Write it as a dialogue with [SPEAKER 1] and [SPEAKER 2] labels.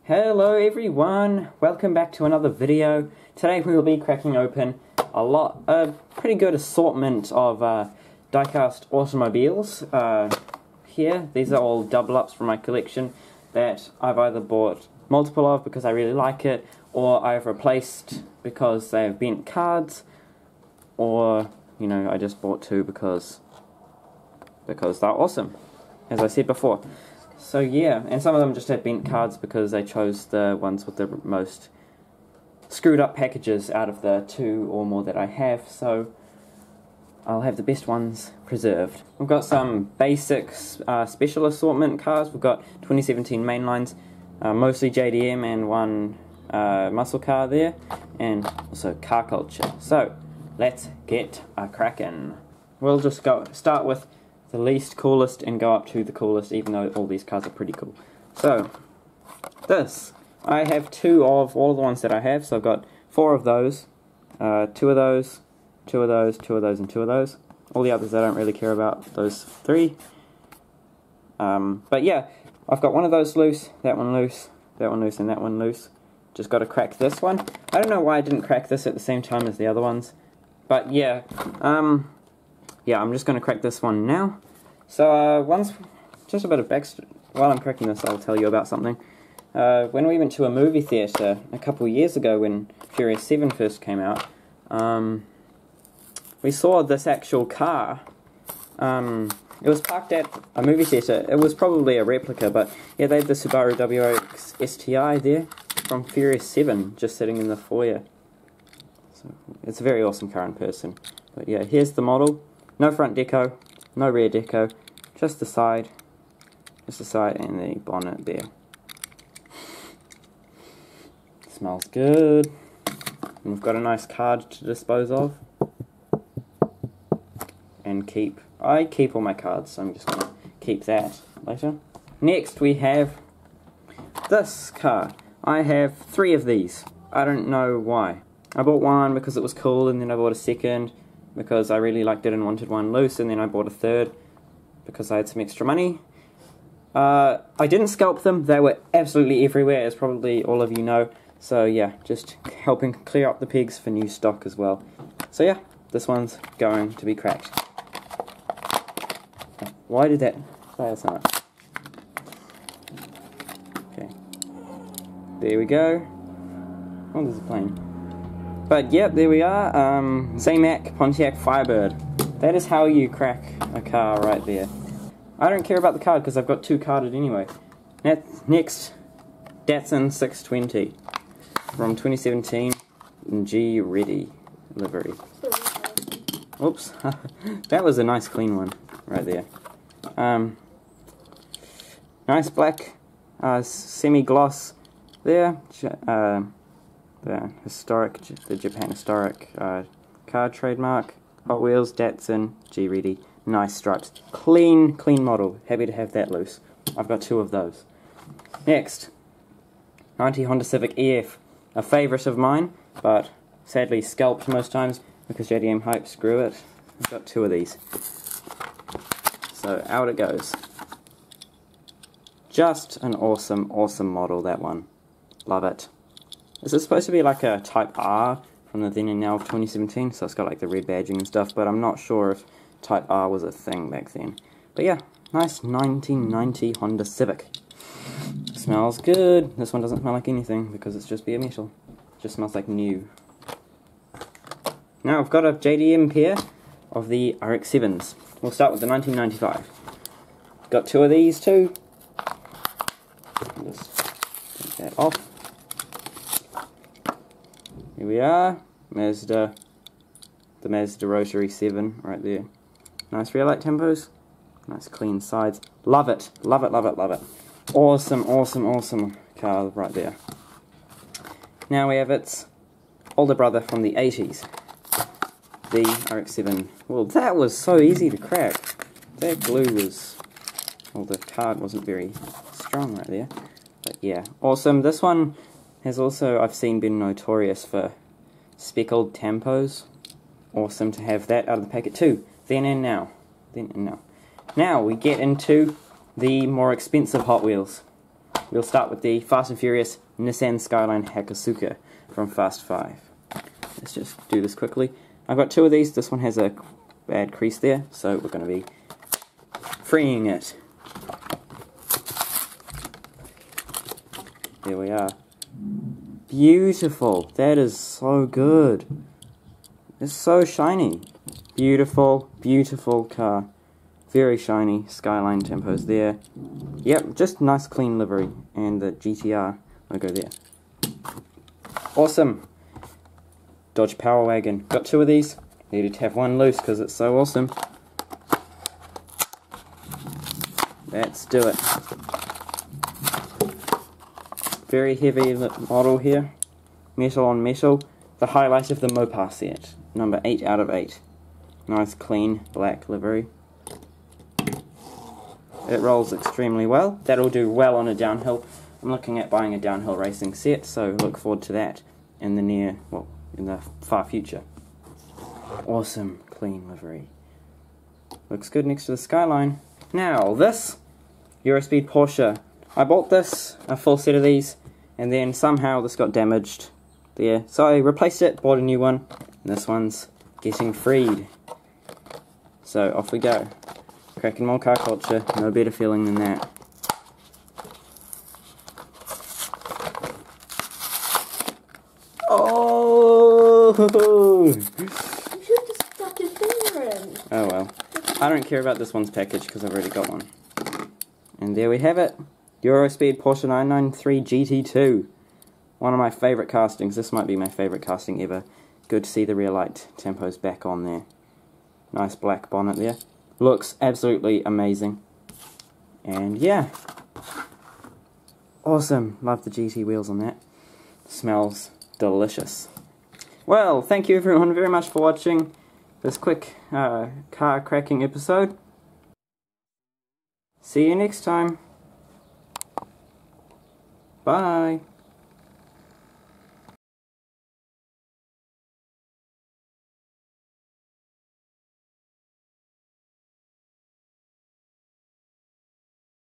[SPEAKER 1] Hello everyone, welcome back to another video. Today we will be cracking open a pretty good assortment of Diecast automobiles here. These are all double ups from my collection that I've either bought multiple of because I really like it, or I've replaced because they have bent cards, or you know, I just bought two because they're awesome, as I said before. So yeah, and some of them just have bent cards because they chose the ones with the most screwed up packages out of the two or more that I have, so I'll have the best ones preserved. We've got some basic special assortment cars. We've got 2017 mainlines, mostly JDM, and one muscle car there, and also car culture. So let's get a crackin'. We'll just start with the least coolest and go up to the coolest, even though all these cars are pretty cool. So, this. I have two of all the ones that I have, so I've got four of those, two of those, two of those, two of those, and two of those. All the others I don't really care about, those three. But yeah, I've got one of those loose, that one loose, that one loose, and that one loose. Just got to crack this one. I don't know why I didn't crack this at the same time as the other ones, but yeah, yeah, I'm just going to crack this one now. So, just a bit of backstory. While I'm cracking this, I'll tell you about something. When we went to a movie theatre a couple of years ago when Furious 7 first came out, we saw this actual car. It was parked at a movie theatre. It was probably a replica, but yeah, they had the Subaru WRX STI there from Furious 7 just sitting in the foyer. So, it's a very awesome car in person. But yeah, here's the model. No front deco, no rear deco, just the side and the bonnet there. Smells good. And we've got a nice card to dispose of. And I keep all my cards, so I'm just going to keep that later. Next we have this car. I have three of these. I don't know why. I bought one because it was cool, and then I bought a second because I really liked it and wanted one loose, and then I bought a third because I had some extra money. I didn't scalp them. They were absolutely everywhere, as probably all of you know. So yeah, just helping clear up the pegs for new stock as well. So yeah, this one's going to be cracked. Why did that fail so much? Okay. There we go. Oh, there's a plane. But yep, there we are. Zamac Pontiac Firebird. That is how you crack a car right there. I don't care about the card because I've got two carded anyway. Next, Datsun 620 from 2017 G Ready livery. Oops, that was a nice clean one right there. Nice black semi-gloss there. The Japan historic card trademark. Hot Wheels, Datsun, G Ready. Nice stripes. Clean model. Happy to have that loose. I've got two of those. Next, 90 Honda Civic EF. A favourite of mine, but sadly scalped most times because JDM hype, screw it. I've got two of these. So out it goes. Just an awesome model, that one. Love it. This is supposed to be like a Type R from the then and now of 2017, so it's got like the red badging and stuff, but I'm not sure if Type R was a thing back then. But yeah, nice 1990 Honda Civic. Smells good. This one doesn't smell like anything because it's just bare metal. It just smells like new. Now I've got a JDM pair of the RX-7s. We'll start with the 1995. Got two of these too. Just take that off. Here we are, the Mazda Rotary 7 right there. Nice rear light tempos, nice clean sides. Love it, love it, love it, love it. Awesome car right there. Now we have its older brother from the 80s, the RX-7. Well, that was so easy to crack. That glue was, well, the card wasn't very strong right there. But yeah, awesome. This one has also, I've seen, been notorious for speckled tampos. Awesome to have that out of the packet too. Then and now. Now we get into the more expensive Hot Wheels. we'll start with the Fast and Furious Nissan Skyline Hakosuka from Fast 5. Let's just do this quickly. I've got 2 of these. This one has a bad crease there, so we're going to be freeing it. There we are. Beautiful. That is so good. It's so shiny. Beautiful, beautiful car. Very shiny. Skyline tempos there. Yep, just nice clean livery. And the GTR logo there. Awesome. Dodge Power Wagon. Got 2 of these. Needed to have one loose because it's so awesome. Let's do it. Very heavy model here. Metal on metal. The highlight of the Mopar set. Number 8 out of 8. Nice clean black livery. It rolls extremely well. That'll do well on a downhill. I'm looking at buying a downhill racing set, so look forward to that in the far future. Awesome clean livery. Looks good next to the Skyline. Now this Eurospeed Porsche. I bought this, a full set of these, and then somehow this got damaged there. So I replaced it, bought a new one, and this one's getting freed. So off we go. Cracking more car culture, no better feeling than that. Oh!
[SPEAKER 2] You should just stuck your finger in.
[SPEAKER 1] Oh well. I don't care about this one's package because I've already got one. And there we have it. Eurospeed Porsche 993 GT2. One of my favourite castings. This might be my favourite casting ever. Good to see the rear light tempos back on there. Nice black bonnet there. Looks absolutely amazing. And yeah. Awesome. Love the GT wheels on that. Smells delicious. Well, thank you everyone very much for watching this quick car cracking episode. See you next time. Bye.